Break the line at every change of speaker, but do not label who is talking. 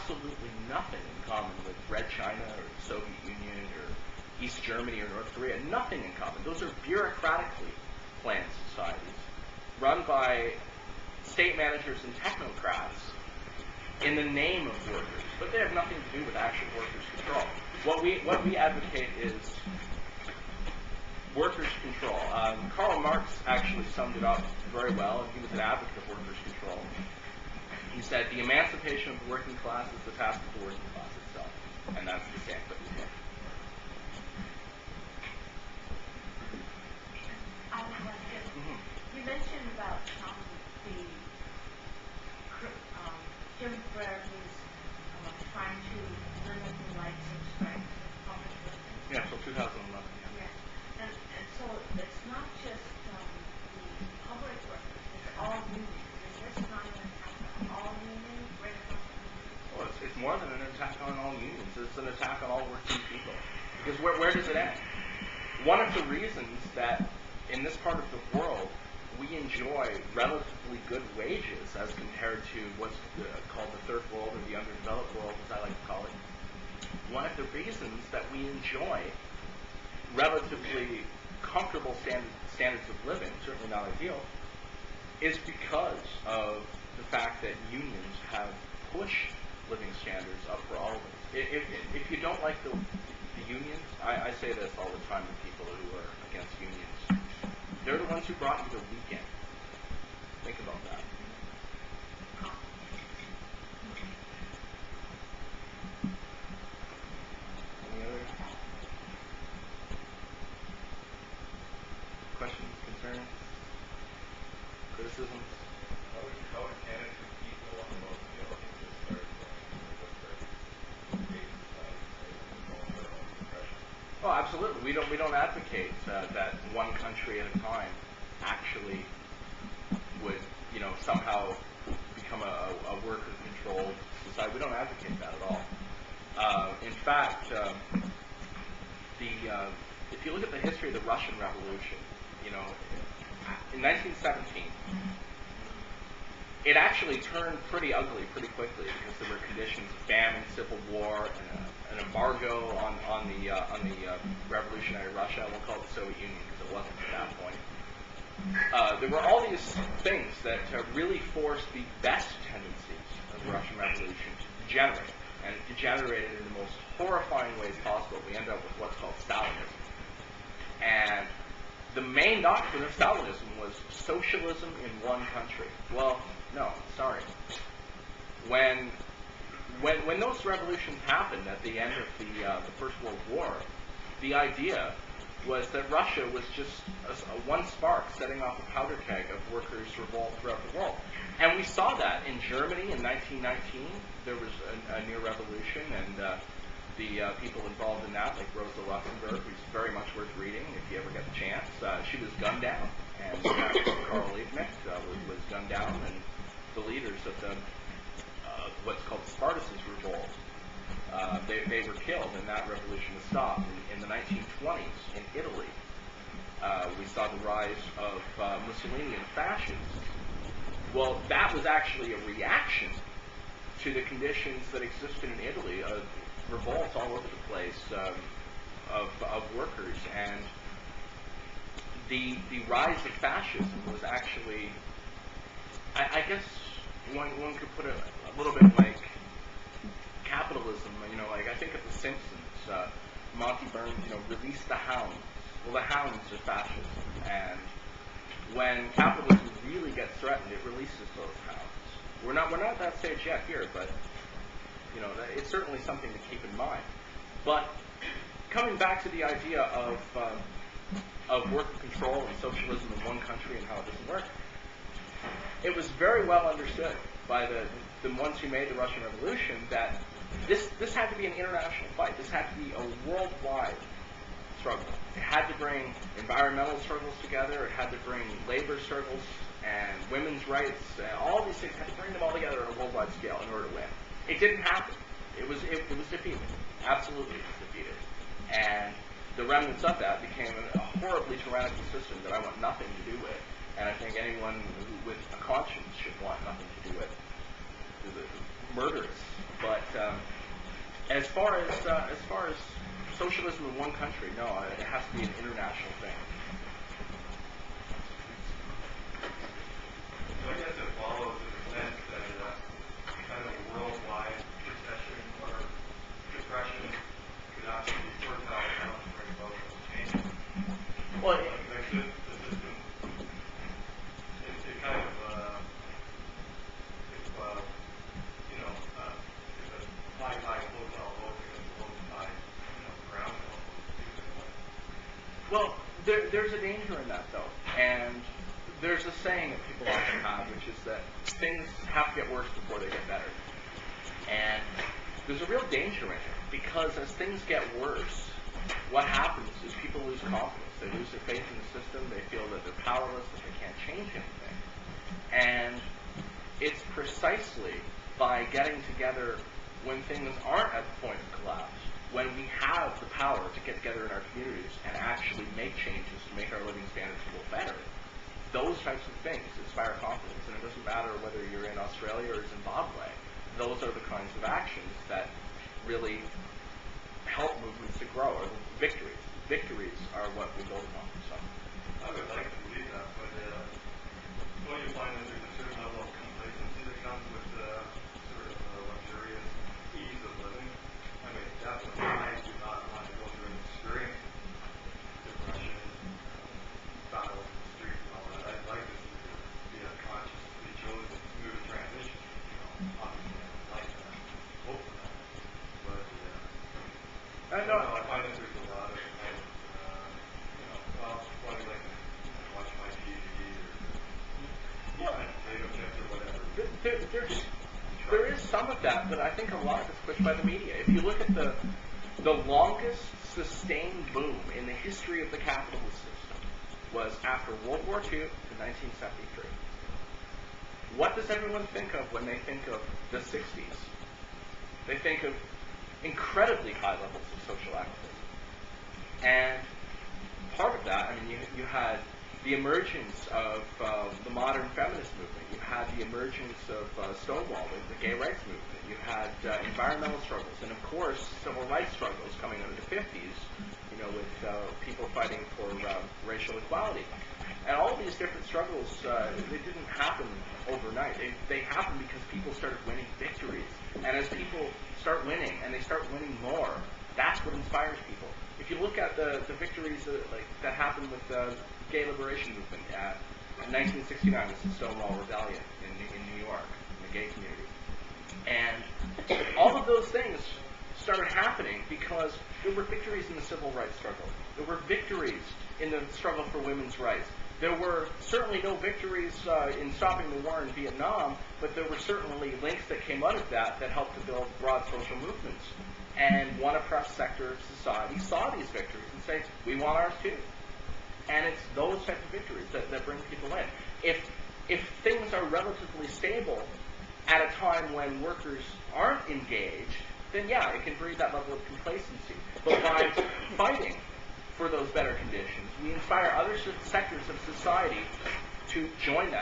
absolutely nothing in common with Red China or the Soviet Union or East Germany or North Korea. Nothing in common. Those are bureaucratically planned societies run by state managers and technocrats in the name of workers, but they have nothing to do with actual workers' control. What we advocate is workers' control. Karl Marx actually summed it up very well, and he was an advocate of workers' control. He said, the emancipation of the working class is the task of the working class itself, and that's the same.
I have a question. You mentioned about the Jim Blair who's trying to limit the rights and strikes of public workers.
Yeah, till 2011.
Yeah. And so it's not just the public workers, it's all unions. Is this not an attack on all unions right across the country?
Well, it's more than an attack on all unions. It's an attack on all working people. Because where does it end? One of the reasons that in this part of the world we enjoy relatively good wages as compared to what's called the third world or the underdeveloped world, as I like to call it. One of the reasons that we enjoy relatively comfortable standards of living, certainly not ideal, is because of the fact that unions have pushed living standards up for all of us. If you don't like the unions, I say this all the time to people who are against unions. They're the ones who brought you the weekend. Think about that. Any other questions, concerns, criticisms?
How would Canada compete along those scale if it started going?
Oh, absolutely. We don't advocate that one country at a time actually would, somehow become a worker-controlled society. We don't advocate that at all. In fact, if you look at the history of the Russian Revolution, in 1917, it actually turned pretty ugly pretty quickly because there were conditions of famine, civil war, and an embargo on the revolutionary Russia. I won't call it the Soviet Union because it wasn't at that point. There were all these things that really forced the best tendencies of the Russian Revolution to degenerate, and it degenerated in the most horrifying ways possible. We end up with what's called Stalinism. And the main doctrine of Stalinism was socialism in one country. Well, no, sorry. When those revolutions happened at the end of the First World War, the idea was that Russia was just one spark setting off a powder keg of workers' revolt throughout the world. And we saw that in Germany in 1919. There was a near revolution, and the people involved in that, like Rosa Luxemburg, who's very much worth reading if you ever get the chance, she was gunned down. And Karl Liebknecht was gunned down, and the leaders of the what's called the Spartacist revolt, they were killed, and that revolution was stopped. In the 1920s, in Italy, we saw the rise of Mussolini and fascists. Well, that was actually a reaction to the conditions that existed in Italy of revolts all over the place of workers, and the rise of fascism was actually, I guess one could put it a little bit like capitalism. Like I think of The Simpsons. Monty Burns, release the hounds. Well, the hounds are fascism, and when capitalism really gets threatened, it releases those hounds. We're not at that stage yet here, but it's certainly something to keep in mind. But coming back to the idea of worker control and socialism in one country and how it doesn't work, it was very well understood by the ones who made the Russian Revolution that this had to be an international fight. This had to be a worldwide struggle. It had to bring environmental struggles together. It had to bring labor struggles and women's rights. All these things had to bring them all together on a worldwide scale in order to win. It didn't happen. It was defeated. Absolutely, it was defeated. And the remnants of that became a horribly tyrannical system that I want nothing to do with. And I think anyone with a conscience should want nothing to do with. Murderous. But As far as socialism in one country, no, it has to be an international thing.
So I guess it follows in the sense that kind of a worldwide recession or depression could actually be fertile ground to bring about those changes.
Well,
Like the system, it kind of, if a high hotel boat becomes low tide, ground level goes.
well, there's a danger in that though, and there's a saying that people often have, which is that things have to get worse before they get better. And there's a real danger in it, because as things get worse, what happens is people lose confidence. They lose their faith in the system. They feel that they're powerless, that they can't change anything. And it's precisely by getting together when things aren't at the point of collapse, when we have the power to get together in our communities and actually make changes to make our living standards a little better. Those types of things inspire confidence, and it doesn't matter whether you're in Australia or Zimbabwe. Those are the kinds of actions that really help movements to grow, or victories. Victories are what we build upon. So,
I would like to believe that, but don't you find that there's a certain level of complacency that comes with sort of luxurious ease of living? I mean, definitely, I do not want to go through an experience of depression, battles in the streets and all that. I'd like this to be a consciously chosen, smooth transition. Obviously, I would like that, hope for that. But, I find that there's a lot of, well, I like to watch my TV or eat my potato chips or whatever.
There is some of that, but I think a lot of it's pushed by the media. If you look at the longest sustained boom in the history of the capitalist system was after World War II in 1973. What does everyone think of when they think of the 60s? They think of incredibly high levels of social activism. And part of that, I mean, you had the emergence of the modern feminist movement. You had the emergence of Stonewall, the gay rights movement. You had environmental struggles, and of course, civil rights struggles coming out of the 50s, with people fighting for racial equality. And all these different struggles, they didn't happen overnight. They happened because people started winning victories. And as people start winning, and they start winning more, that's what inspires people. If you look at the victories that happened with the gay liberation movement in 1969, this is Stonewall Rebellion in New York, in the gay community. And all of those things started happening because there were victories in the civil rights struggle. There were victories in the struggle for women's rights. There were certainly no victories in stopping the war in Vietnam, but there were certainly links that came out of that helped to build broad social movements. And one oppressed sector of society saw these victories and say, we want ours too. And it's those types of victories that bring people in. If things are relatively stable at a time when workers aren't engaged, then yeah, it can breed that level of complacency. But by fighting for those better conditions, we inspire other sectors of society to join that.